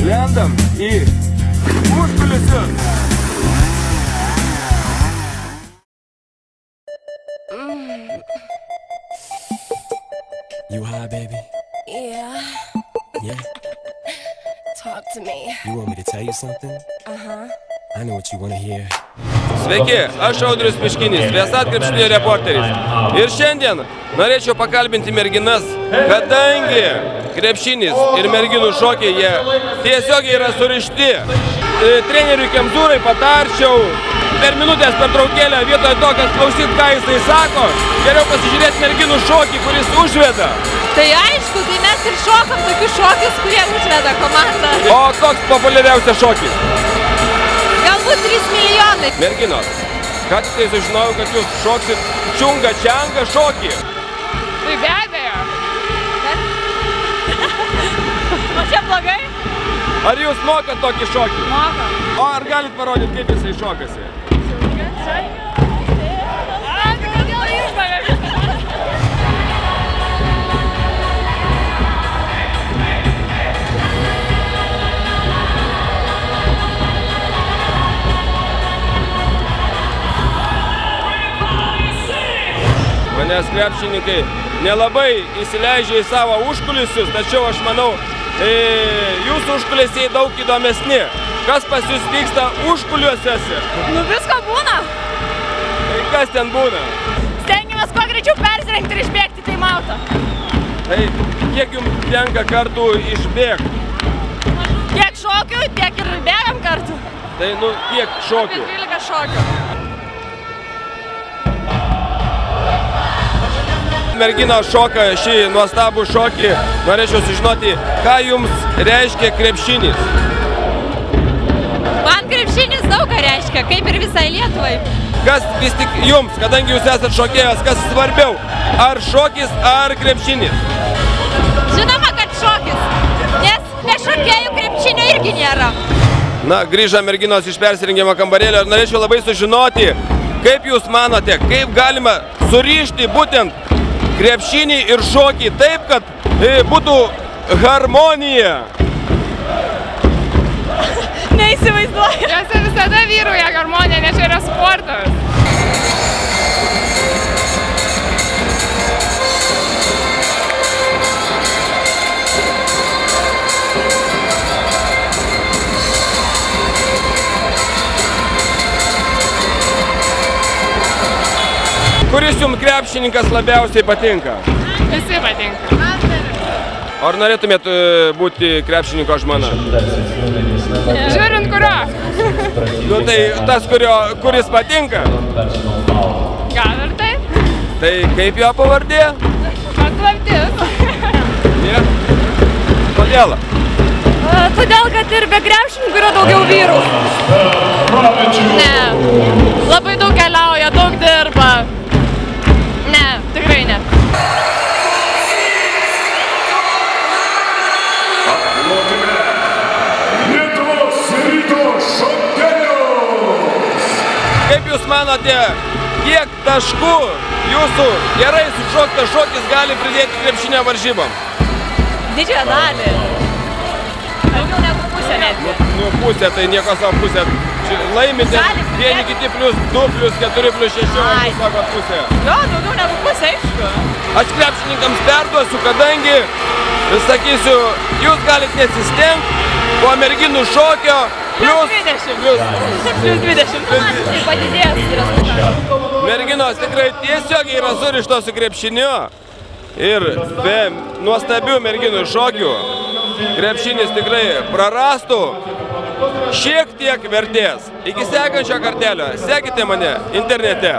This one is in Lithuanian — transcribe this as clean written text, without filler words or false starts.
Lendam į užkulisius. You high, baby? Yeah. Yeah? Talk to me. You want me to tell you something? I know what you want to hear. Sveiki, aš Audrius Miškinis, Viasat krepšinio reporteris. Ir šiandien norėčiau pakalbinti merginas, kadangi krepšinis ir merginų šokiai jie tiesiogiai yra surišti. Treneriui Kemzūrai patarčiau per minutės pertraukėlę vietoj to, kad klausyt, ką jisai sako, geriau pasižiūrėti merginų šokį, kuris užveda. Tai aišku, tai mes ir šokam tokius šokius, kurie užveda komandą. O koks populiariausias šokis? Galbūt 3 milijonai. Merginos, ką tik tai sužinojau, kad jūs šoksit čiunga-čianga šokį. Tai be abejo. O čia blogai? Ar jūs mokat tokį šokį? Mokam. O ar galit parodyti, kaip jisai šokasi? Manęs krepšininkai nelabai įsileidžia į savo užkulisius, tačiau aš manau, jūsų užkulisiai daug įdomesni. Kas pas jūs vyksta užkuliuosiuose? Nu visko būna. Tai kas ten būna? Stengiamės kuo greičiau persirengti ir išbėgti taimautą. Tai kiek jums tenka kartų išbėgti? Tiek šokių, tiek ir bėgam kartu. Tai nu kiek šokių? Apie 12 šokių. Mergina šoka šį nuostabų šokį. Norėčiau sužinoti, ką jums reiškia krepšinis. Man krepšinis daug ką reiškia, kaip ir visai Lietuvai. Kas vis tik jums, kadangi jūs esat šokėjas, kas svarbiau? Ar šokis, ar krepšinis? Žinoma, kad šokis, nes be šokėjų krepšinio irgi nėra. Na, grįžę merginos iš persirengimo kambarėlio ir norėčiau labai sužinoti, kaip jūs manote, kaip galima surišti būtent krepšinį ir šokį taip, kad būtų harmonija. Neįsivaizduoju. Jose visada vyrauja harmonija, nes čia yra sportas. Kuris jums krepšininkas labiausiai patinka? Visi patinka. Ar norėtumėt būti krepšininko žmona? Žiūrint kurio. Nu tai tas, kuris patinka? Gal ir taip? Tai kaip jo pavardė? Paslaptis. Ne? Kodėl? Todėl, kad ir be krepšininkų yra daugiau vyrų. Ne. Labai daug keliauja, daug dirba. Ne, tikrai ne. Kaip jūs manote, kiek taškų jūsų gerai sušoktas šokis gali pridėti krepšinio varžybom? Didžiąją dalį. Daugiau negu pusę netgi. Nu pusę, tai nieko savo pusę. Laimite vieni kiti +2, +4, +6, o jūs sakot pusę. Jo, daugiau negu pusę, aišku. Aš krepšininkams perduosiu, kadangi, sakysiu, jūs galit nesistengti, po merginų šokio +20. Tai padidės rezultatas. Merginos tikrai tiesiogiai yra surištos su krepšiniu ir be nuostabių merginų šokių krepšinis tikrai prarastų šiek tiek vertės. Iki sekančio kartelio, sekite mane internete.